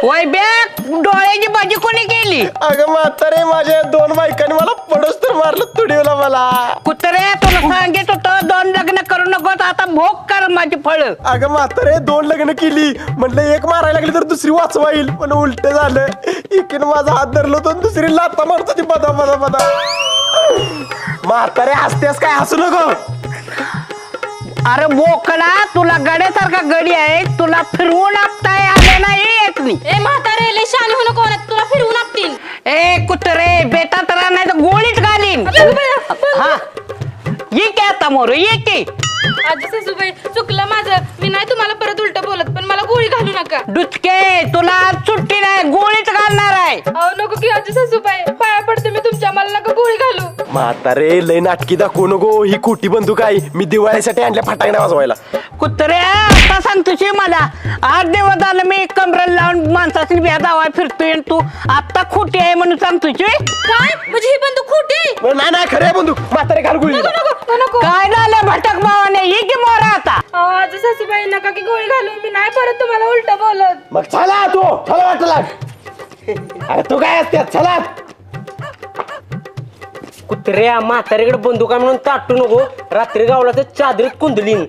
वय बॅग डोळ्याची भाजी कोणी केली? अगं म्हातारे माझ्या 2 बायकांनी मला पडोस तर मारलं तुडीवला मला. कुत्रे तुला सांगित होतं 2 लग्न करू नको आता भोग कर माझी फळ. अगं म्हातारे 2 लग्न केली म्हटलं एक मारायला लागली तर दुसरी वाचवाईल पण उलट झालं. एकीनं माझा हात धरलो तर दुसरी लाता मारत होती बदा बदा बदा. म्हातारे हसतेस काय हसू नको. अरे बोकडा तुला गड्यासारखा गडी आहे तुला फिरवून आपताय आले नाही येत नाही. ए म्हातारे लय शान होऊ नको तुला फिरवून आपतील. ए कुत्रे बेटा तर नाही तर गोळीच घालीन. हा ये की आता मोर ये की. आजी सासूबाई चुकलं माझं मी नाही तुम्हाला परत उलट बोलत पण मला गोळी घालू नका. डुचके तुला आज सुट्टी नाही गोळीच घालणार आहे. अहो नको की आजी सासूबाई पाया पडते मी तुमच्या मला नका गोळी घालू. म्हातारे लय नाटकी दाखवू नको. ही खोटी बंदूक आहे मी दिवाळीसाठी आणल्या फटाकड्या वाजवायला. कुत्र्या आता सांगतोशी मला 8 दिवस झालं मी कमरेला लावून माणसाची बिया दावा फिरतोय आणि तू आता खोटी आहे म्हणून सांगतोशी. काय म्हणजे ही बंदूक खोटी? नाही नाही खरे बंदूक. म्हातारे घाल गोळी. नको नको. काय झालं भटक भावाने ये की मोरा आता. अहो आजी सासूबाई नका की गोळी घालू मी नाही परत तुम्हाला उलट बोलत. मग चला तू चला वाटला. अरे तू काय असते चला. कुत्र्या म्हातारीकडे बंदुका म्हणून ताटू नको रात्री गावला तर चादरीत कुंदलीन.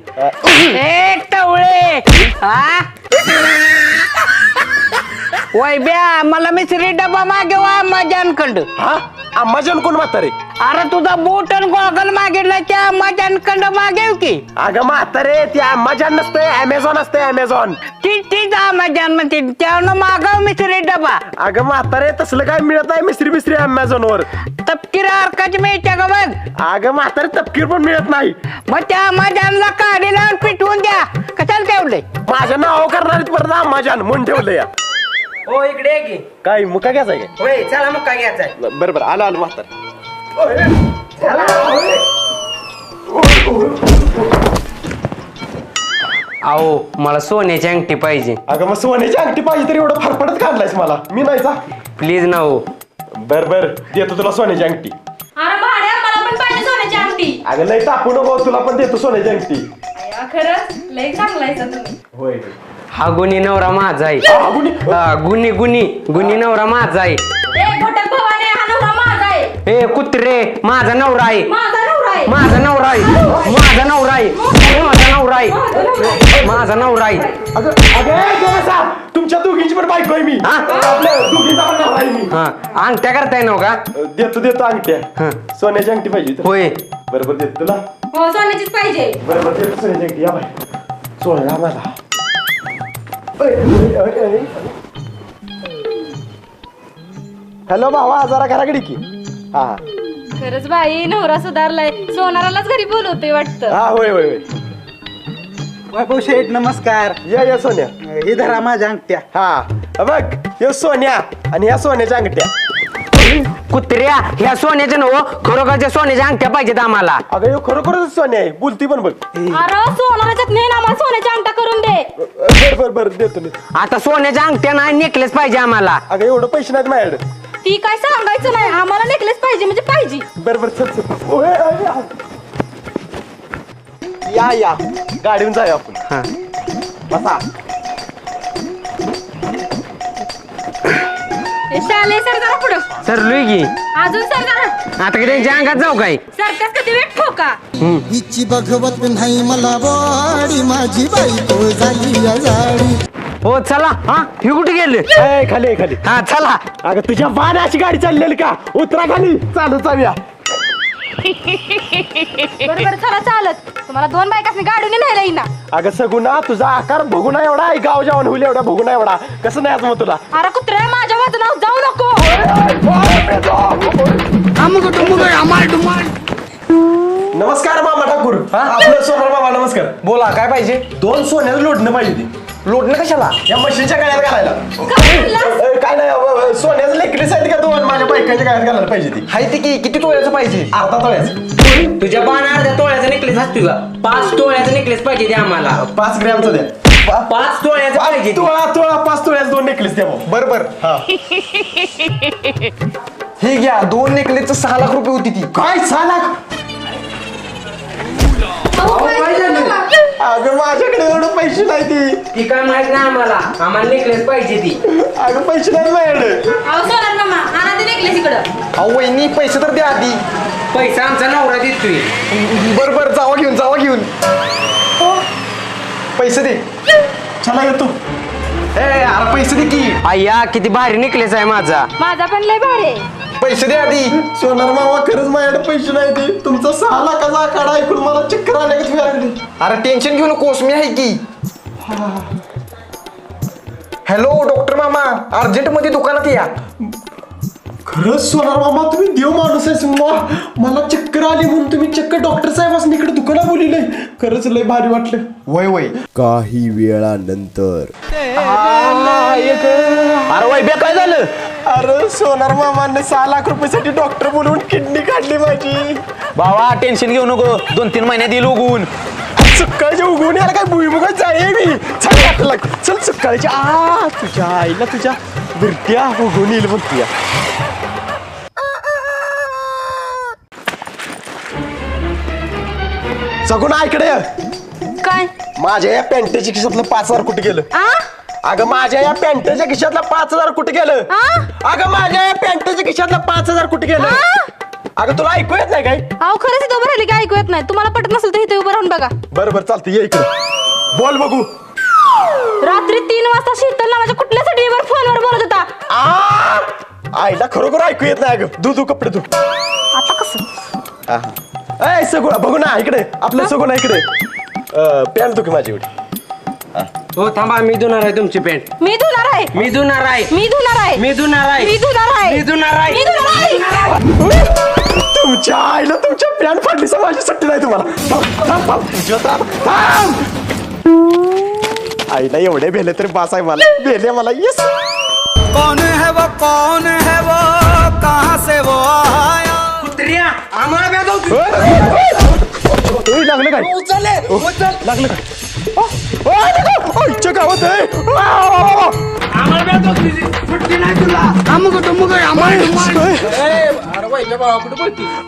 एक टवळे हा वय ब्या मला मिसरी डबा मागे वा माझ्याकडं. हा अम्माजान कोण म्हातारे? अरे तुझा बूट आणि गॉगल मागितला त्या माझ्याकडं मागेव की. अगं म्हातारे ती अम्माजान नसते अमेझॉन असते अमेझॉन. तीच माझ्या म्हणते त्यानं मागव मिसरी डबा. अगं म्हातारे तसलं काय मिळत आहे मिस्त्री बिस्त्री अमेझॉन वर. तपकिरा अर्काची मिळते का बघ. अगं म्हातारे तपकीर पण मिळत नाही. मग त्या माझ्याला काढी लावून पिटवून द्या कशाला ठेवलंय. माझ्या नाव करणारीत परत अम्माजान म्हणून ठेवलं या. हो इकडे ये की. काय मुका घ्यायचा काय? होय चला मग काय घ्यायचंय. बरोबर आलो आलो म्हातारे. अहो मला सोन्याची अंगठी पाहिजे. अगं मग सोन्याची अंगठी पाहिजे तरी एवढं फरफडत काढलायस मला. मी नाही जा. प्लीज ना हो. बर बर देतो तुला सोन्याची अंगठी. अरे भाड्या मला पण पाहिजे सोन्याची अंगठी. अगं लय टाकू नको तुला पण देतो सोन्याची अंगठी. खरंच लय चांगला आहे तुम्ही. होय हा गुन्हे नवरा माझा आहे. गुन्हे गुन्हे गुन्हे नवरा माझा आहे. ए भटक भवाने हा नवरा माझा आहे. ए कुत्रे माझा नवरा आहे. माझा नवरा आहे. माझा नवरा आहे. माझा नवरा आहे. माझा नवरा आहे. माझा नवरा आहे. अगं अगं बसा. तुमच्या दोघींची पण बायको आहे मी. हा? आपल्या दोघींचा पण नवरा आहे मी. हा अंगठ्या करताय नव का? देतो देतो अंगठ्या. हा. सोन्याची अंगठी पाहिजे होय बरोबर देतो तुला. हो सोन्याचीच पाहिजे. बरोबर देतो सोन्याची अंगठी. या बाय सोन्या मला. हॅलो भावा जरा घराकडे की. हा खरंच बाई नवरा सुधारलाय सोनारालाच घरी बोलवतोय वाटतं. हा होय होय होय. वैभव शेठ नमस्कार. या सोन्या. ही धरा माझ्या अंगठ्या. हा बघ हे सोन्या आणि ह्या सोन्याच्या अंगठ्या. कुत्र्या ह्या सोन्याच्या नव खरोखरच्या सोन्याच्या अंगठ्या पाहिजेत आम्हाला. अगं हे खरोखरच सोन्या आहे बोलती पण बघ. अरे सोनाराच्यात नाही ना मला सोन्याच्या अंगठा करून दे. बर बर बर देतो मी. आता सोन्याच्या अंगठ्या नाही नेकलेस पाहिजे आम्हाला. अगं एवढं पैसे नाहीत माझ्याकडे. ती काय सांगायचं नाही आम्हाला नेकलेस पाहिजे म्हणजे पाहिजे. बर बर चल चल. ओय, ओय, ओय. या या गाडीहून जाऊया आपण. हा. बसा. शाले सर जरा पुढं सरलोय की अजून सर जरा आता की त्यांच्या अंगात जाऊ काय. सरकस कधी वेट ठोका. हिची बघवत नाही मला वाडी माझी बायको झाली आजाडी. हो चला. हा हे कुठे गेले. ए, खाली आहे, खाली. हा चला. अगं तुझ्या वाहनाची गाडी चाललेली का उतरा खाली चालू चालूया. बरोबर चला चालत तुम्हाला 2 बायकासनी गाडीने न्यायला येईना. अगं सगुना तुझा आकार भोगुना एवढा आहे गाव जेवण होईल एवढा भोगुना एवढा कसं नाही आज मग तुला. अरे कुत्र्या माझ्या वजनावर जाऊ नको. नमस्कार मामा ठाकूर. आपलं सोनार मामा नमस्कार. बोला काय पाहिजे. 2 सोन्याचं लोटणं पाहिजे ती. लोटणं कशाला. या मशीनच्या गळ्यात घालायला. काय म्हणलास? काय नाही सोन्याचं नेकलेस आहेत का 2 माझ्या बायकांच्या गळ्यात घालायला पाहिजे ती. हाय ते किती तोळ्याचं पाहिजे. अर्धा तोळ्याचं. तुझ्या बाण अर्ध्या तोळ्याचा नेकलेस असतो का. 5 तोळ्याचा नेकलेस पाहिजे ते आम्हाला. 5 ग्रॅमचं द्या. 5 तोळ्याचं पाहिजे. तोळा तोळा 5 तोळ्याचं 2 नेकलेस द्या. बरोबर. हे घ्या 2 नेकलेसचं 6 लाख रुपये होती ती. काय 6 लाख. अहो, काय झालं? अगं माझ्याकडे एवढं पैसे नाही ती काय माहित नाही आम्हाला नेकलेस पाहिजे ती. अगं पैसे नाही माझ्याकडे. अहो सोनार मामा आणा ते नेकलेस इकडं. अहो वहिनी पैसे तर द्या आधी. पैसा आमचा नवरा देतोय. बर जावा घेऊन पैसे दे. चला येतो. अरे पैसे दे की. अय्या किती भारी नेकलेस आहे माझा. माझा पण लय भारी आहे. पैसे दे आधी. सोनार मामा खरंच माझ्याकडे पैसे नाही ते. तुमचा 6 लाखाचा आकडा ऐकून मला चक्कर आले का तुझ्याकडे. अरे टेन्शन घेऊ नकोस मी आहे की. हॅलो डॉक्टर मामा अर्जंट मध्ये दुकानात या. खरंच सोनार मामा तुम्ही देव माणूस आहे. मला चक्कर आली म्हणून तुम्ही चक्कर डॉक्टर साहेबांनी इकडे दुकानात बोलिलंय. खरंच लय भारी वाटलं. वय काही वेळानंतर अरे वैभ्या काय झालं. अरे सोनार मामाने 6 लाख रुपयासाठी डॉक्टर बोलवून किडनी काढली माझी. बाबा टेन्शन घेऊ नको 2-3 महिन्यात येईल उगवून. सकाळच्या उगवून याला काय भुईमुगात जाय मी. चल सकाळच्या तुझ्या आईला तुझ्या बिरट्या उगवून येईल म्हणते. सगून इकडे काय माझ्या या पॅन्टेच्या खिशातलं 5,000 कुठे गेलं. अगं माझ्या या पॅन्टेच्या खिशातलं 5,000 कुठे गेलं. अगं माझ्या या पॅन्टेच्या खिशातलं 5,000 कुठे गेलं. अगं तुला ऐकू येत नाही काय. अहो खरंच इथं उभं राहिली काय ऐकू येत नाही. तुम्हाला पटत नसेल तर इथे उभं राहून बघा. बरोबर चालतं ये इकडे बोल बघू. रात्री 3 वाजता शीतल नावाच्या कुठल्या सडीवर फोनवर बोलत होता. आईला खरोखर ऐकू येत नाही. अगं धू कपडे धू. आता कसं ए सगुणा बघू ना इकडे आपलं सगुणा इकडे. पॅन्ट धू की माझी एवढी. हो थांबा मी धुणार आहे तुमची पॅन्ट. मी धुणार आहे. मी धुणार आहे. मी धुणार आहे. मी धुणार आहे. मी धुणार आहे. मी धुणार आहे. मी धुणार आहे. तुमच्या आईला तुमच्या पॅन्ट फाडली सर माझी सुट्टी नाही तुम्हाला. थांब. आईला एवढे भेले तरी बास आहे मला. भेले मला येस. कौन है वो कहाँ से वो आया. कुत्र्या आम्हाला भेटव तू. लागलं काय लागलं काय. गावात आहे. आम्हाला भेटव तुझी सुट्टी नाही तुला.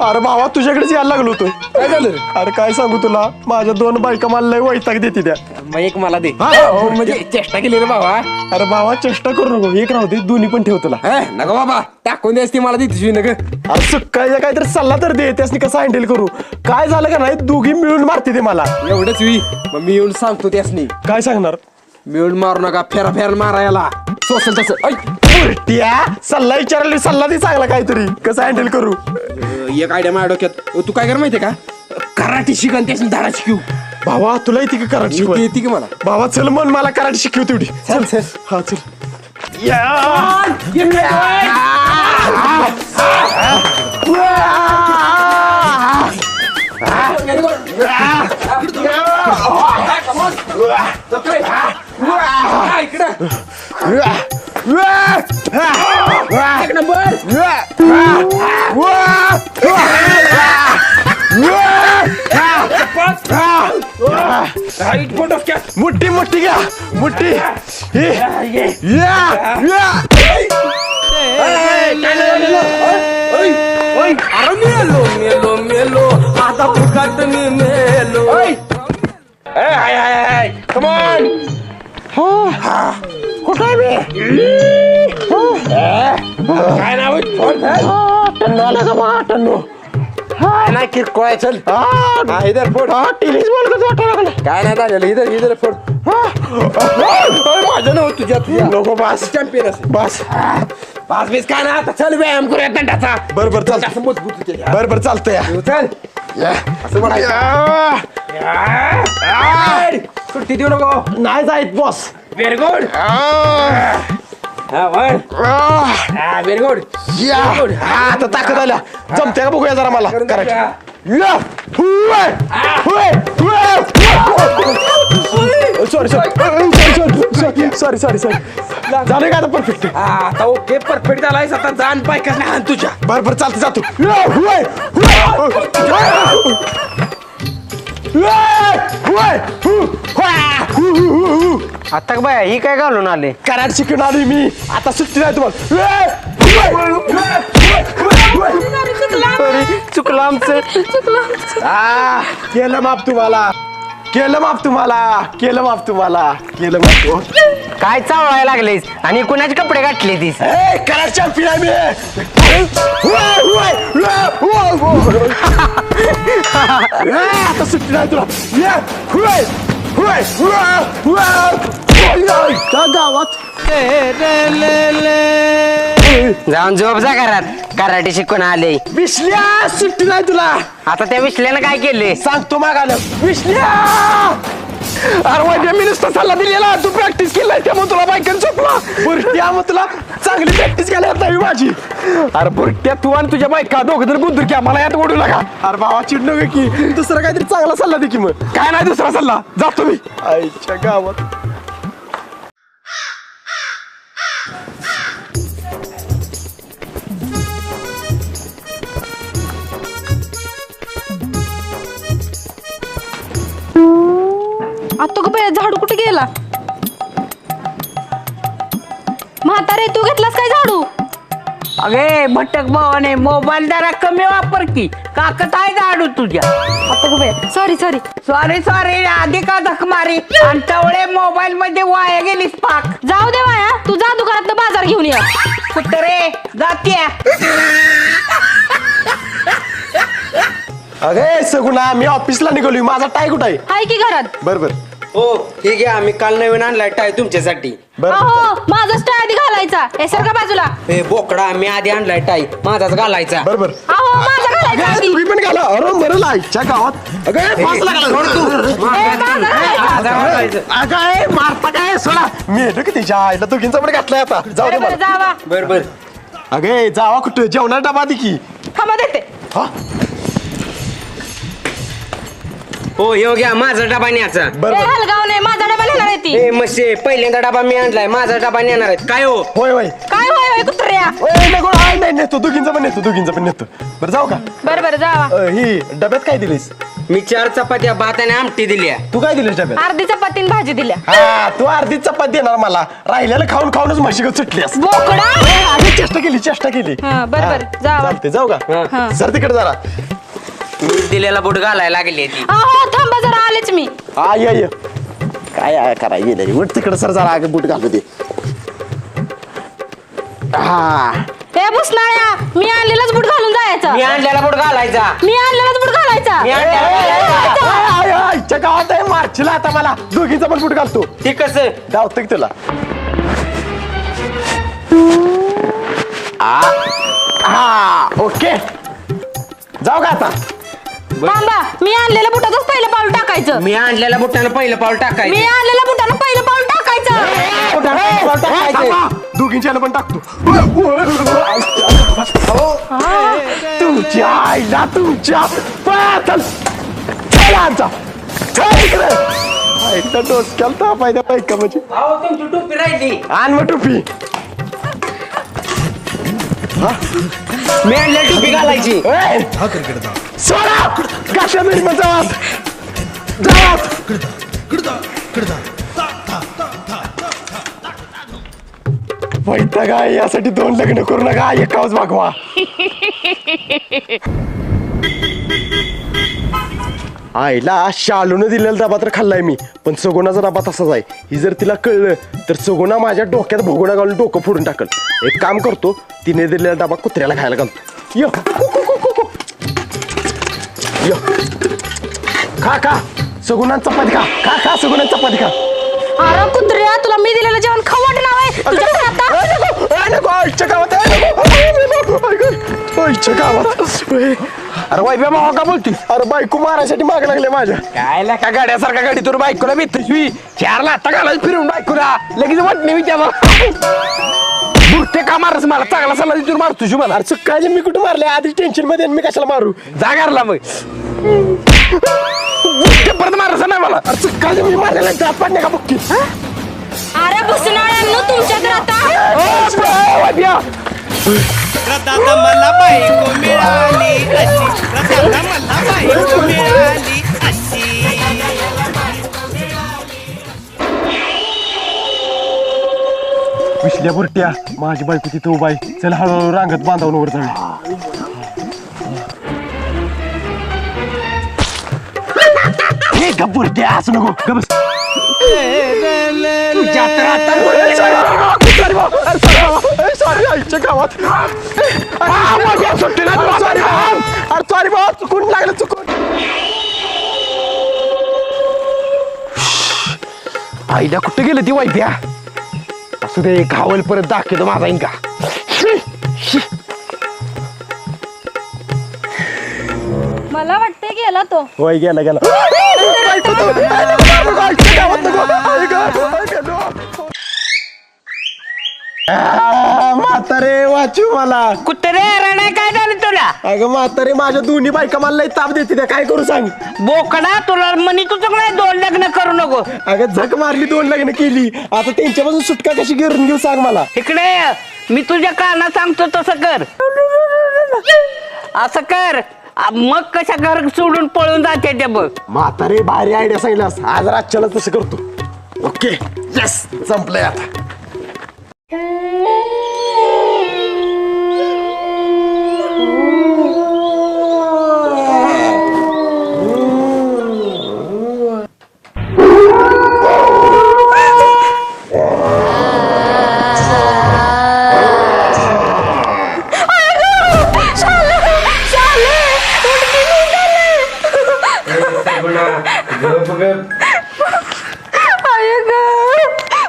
अरे भावा तुझ्याकडेच यायला लागलो होतो. काय झालं. अरे काय सांगू तुला माझ्या 2 बायका मला लय वैताग देते त्या. मग एक मला दे. म्हणजे चेष्टा केली रे बाबा. अरे भावा चेष्टा करू नको. एक राहू दे दोन्ही पण ठेव तुला. नको बाबा टाकून द्यास ती मला देते नग. अरे सुकायचा काहीतरी सल्ला तर दे. त्यासनी कसं हँडल करू. काय झालं का नाही दोघी मिळून मारते ते मला. एवढंच वी मग मी येऊन सांगतो त्यासनी. काय सांगणार. मिळून मारू नका फेरा मारायला सोसल तसं. उलट्या सल्ला विचारली सल्ला दे चांगला काहीतरी कसं हँडल करू. एक आयडिया माझ्या डोक्यात. तू काय कर माहितीये का कराटे शिकन त्यासनी धडा शिकू. भावा तुला येते का कराटे शिकव. येते की मला. भावा चल मन मला कराटे शिकव तेवढी. चल हा चल. मुट्ठी मुट्ठी घ्या मुट्ठी. मेलो आता फुकट मी मेलो. कमॉन कुठं आहे मी. काय नाव टन्नो आला का मला टन्नो. नाही किरकोळ आहे. चल इधर फोड. टेनिस बॉल कसं वाटायला लागलं. काय नाही झालेलं इधर फोड. माझं नव्हतं तुझ्या नको बस चॅम्पियन असेल. बस पाच बीस काय ना आता चल व्यायाम करूया दंडाचा. बरोबर चालतं. मजबूत होते. बरोबर चालतंय. चल असं म्हणायचं. सुट्टी देऊ नको. नाही जायत boss. Very good. Very good. आता ताकद आल्या जमते का बघूया जरा मला करायचं. सॉरी झालं का आता परफेक्ट. आता ओके परफेक्ट झालाय. आता जाण पाय का नाही तुझ्या. बरोबर चालतं जातो. आता बाया ही काय घालून आले. कराट शिकून आली मी. आता सुट्टी नाही तुम्हाला. चुकलं आमचं. केलं माप तुम्हाला. केलं माफ तुम्हाला केलं माफ तुम्हाला केलं माफ काय चावळायला लागलेस आणि कुणाचे कपडे घातले तीस करा चॅम्पियन आहे मी आता सुट्टी नाही तुला गावात जाऊन झोप जा घरात कराटे शिकून आले विसल्या सुट्टी नाही तुला आता त्या विश्ल्यानं काय केले सांगतो मागायला विसल्या अरे वाईट मी नुसता सल्ला दिलेला तू प्रॅक्टिस केलाय त्यामुळे तुला बायकन झोपला बुरट्या मग तुला चांगली प्रॅक्टिस केली नाही माझी अरे बुरट्या तू आणि तुझ्या बायका दोघं जर बुंदूर घ्या मला यात ओढू नका अरे बाबा चिडलो की दुसरा काहीतरी चांगला सल्ला दे की मग काय नाही दुसरा सल्ला जातो मी आईच्या गावात आता गं बाई झाडू कुठे गेला म्हातारे तू घेतलास काय झाडू अगे भटक भावाने मोबाईल जरा कमी वापर की काकत आहे झाडू तुझ्या आता गं बाई सॉरी सॉरी आधी का धक मारी आणि तेवढे मोबाईल मध्ये वाया गेलीस पाक जाऊ दे माया तू जा दुकानात बाजार घेऊन ये कुत्रे जात्या अगे सगुणा मी ऑफिसला निघालोय माझा टाय कुठं आहे हाय की घरात बरोबर हो ठीक आहे आम्ही काल नवीन आणलाय टाय तुमच्यासाठी अहो माझाच टाय आधी घालायचा हे सर का बाजूला हे बोकडा मी आधी आणलाय टाय माझाच घालायचा बरोबर अहो माझा घालायचा आधी. तुम्ही पण घाला अरे बरं लाईच्या गावात अगं फासला अगं मारता काय सोडा मी येतो की तिच्या आईला दोघींचा पण घातलाय आता जाऊ दे बरं, मला जावा बरोबर अगे जावा कुठं जेवणाचा डबा दे की थांबा देते हा हो येऊ घ्या माझा डबा न्याचा बरोबर हलगाव नाही माझा डबा नेणार आहे ती ए मसे पहिल्यांदा डबा मी आणलाय माझा डबा नेणार आहेत काय हो होय होय काय होय होय कुत्र्या ओय नको नाही नेतो दोघींचा पण नेतो बरं जाऊ का बरं बरं जावा ही डब्यात काय दिलीस मी 4 चपात्या भात आणि आमटी दिल्या तू काय दिलीस डब्यात अर्धी चपातीन भाजी दिल्या हा तू अर्धी चपाती देणार मला राहिलेलं खाऊन खाऊनच म्हशीगत सुटलीस बोकडा अगं चेष्टा केली हा, बरं, जावा. चालते जाऊ हा. का सर तिकडे जरा मी दिलेला बुट घालायला लागली ती अहो थांबा जरा आलेच मी हा ये काय करायला गेलं उठ तिकडे सर जरा आगे बूट घालू दे हा हे बुसनाळ्या मी आणलेलाच बूट घालून जायचा मी आणलेला बुट घालायचा मी आणलेलाच बूट घालायचा मी आणलेला आईच्या गावात आहे मार्चला आता मला दोघींचा पण बूट घालतो ते कसं धावतो की तुला हा ओके जाऊ का आता थांबा मी आणलेल्या बुटातच पहिलं पाऊल टाकायचं मी आणलेल्या बुटानं पहिलं पाऊल मी टाकायचं आणलेल्या बुटानं पहिलं पाऊल टाकायचं दोघींच्या पण टाकतो तुमच्या आईला तुमच्या चल आमचा एकदा डोसक्याला ताप आहे त्या बायका म्हणजे अहो तुमची टोपी राहिली आण मग टोपी मी आणल्या टोपी घालायची सोडा काश्मीर मध्ये वैता काय यासाठी 2 लग्न करू नका एकाच भागवा आईला शालून दिलेला डबा तर खाल्लाय मी पण सगोनाचा डबा तसाच आहे ही जर तिला कळलं तर सगोना माझ्या डोक्यात भोगोना घालून डोकं फोडून टाकल एक काम करतो तिने दिलेला डबा कुत्र्याला खायला घालतो यो खा सगुणांचा चपाती खा सगुणांचा चपाती खा अरे कुत्र्या तुला मी दिलेलं जेवण खाऊ वाटणार आहे तुझ्या अरे वाईब्या मावा का बोलती अरे बायको मारायसाठी माग लागले माझ्या काय का गाड्यासारखा गाडी तुला बायकोला भेटतोय 4 लाथा घालायला फिरून बायकोला लगेच वाटणे मी त्या बुरटे का मारस मला चांगला सल्ला देतो मारतोय मला अरे काय मी कुठे मारले आधी टेन्शन मध्ये मी कशाला मारू जागारला मग परत मारस नाही मला अरे काय मी मारलेला त्या पाडण्या का बघकी अरे बुसनाळ्यांनो तुमच्या घरात रदादा मला बायको मिळाली अशी रदादा मला बायको मिळाली अशी विसल्या बुरट्या माझी बायको तिथं उभा आहे चल हळूहळू रांगत बांधावून वर जाऊया हे गप्पुरते असं नको गबस सॉरी आईच्या गावात सॉरी भाऊ चुकून लागलं चुकून आईला कुठे गेलं ती वाईद्या असू दे गावल परत दाखवतो माझा इंका मला वाटतंय गेला तो. होय गेला गेला म्हातारे वाचू मला कुत्रे राणे काय झालं तुला अगं म्हातारे माझ्या दोन्ही बायका मला लई ताप देते त्या काय करू सांग बोकडा तुला म्हणी तुझं नाही 2 लग्न करू नको अगं झक मारली 2 लग्न केली आता त्यांच्यापासून सुटका कशी घेऊन घेऊ सांग मला इकडे ये. मी तुझ्या कानात सांगतो तसं कर असं कर मग कशा घर सोडून पळून जाते ते बघ म्हातारे भारी आयडिया सांगितलास आज रातच्याला तसं करतो ओके यस संपलंय आता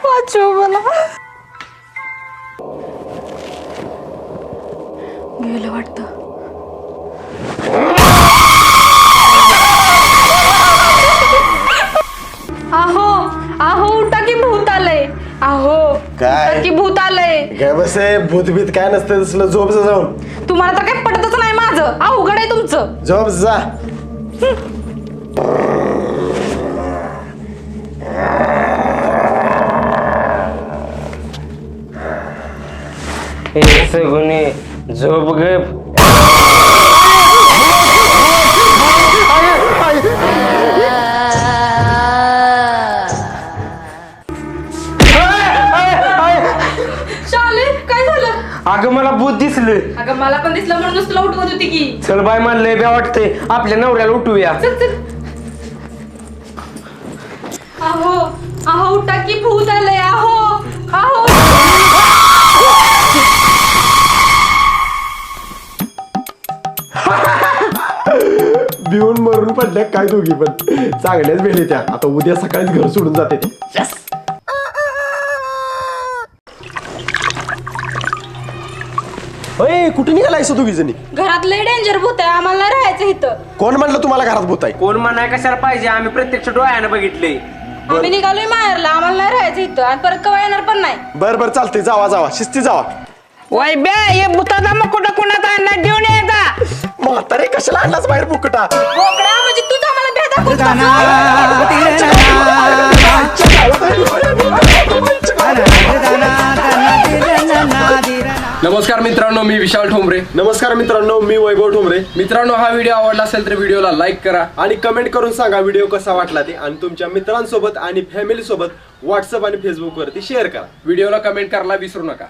वाचव मला. गेलं वाटतं. आहो आहो उठा की भूत आलंय. आहो काय? उठा की भूत आलंय. काय बस भूतभीत काय नसतं तसलं झोप जा जाऊन तुम्हाला तर काही पटतच नाही माझं. अवघड आहे तुमचं. झोप जा सगुने झोप गप शाले काय झालं. अगं मला भूत दिसलं अगं मला पण दिसलं म्हणूनच तुला उठवत होती की. चल बाय म्हणलंय बे वाटतंय आपल्या नवऱ्याला उठूया चल चल. आहो आहो उठा की भूत आलंय. आहो आहो. भिवून मरून पडल्या काय दोघी पण चांगल्याच भेटले त्या आता उद्या सकाळीच घर सोडून जाते Yes! कुठे निघालायस दोघी जणी घरात लय डेंजर भूत आहे. आम्हाला नाही राहायचं इथं. कोण म्हणलं तुम्हाला घरात भूत आहे कोण म्हणाय कशाला पाहिजे आम्ही प्रत्यक्ष डोळ्यानं बघितले आम्ही निघालोय माहेरला. आम्हाला नाही राहायचं इथं आणि परत कवा येणार पण नाही. बर चालते जावा जावा शिस्ती जावा वैब्या हे भूताचा मग कुठं कुणाचा आणला घेऊन यायचा म्हातारे कशाला आणलाच बाहेर बुकटा बोकडा म्हणजे तूच आम्हाला भेट दाखवतो. नमस्कार मित्रांनो, मी विशाल ठोंबरे. नमस्कार मित्रांनो मी वैभव ठोंबरे. मित्रांनो, हा व्हिडिओ आवडला असेल तर व्हिडिओला लाईक करा आणि कमेंट करून सांगा व्हिडिओ कसा वाटला ते आणि तुमच्या मित्रांसोबत आणि फॅमिली सोबत व्हॉट्सअप आणि फेसबुक वरती शेअर करा. व्हिडिओला कमेंट करायला विसरू नका.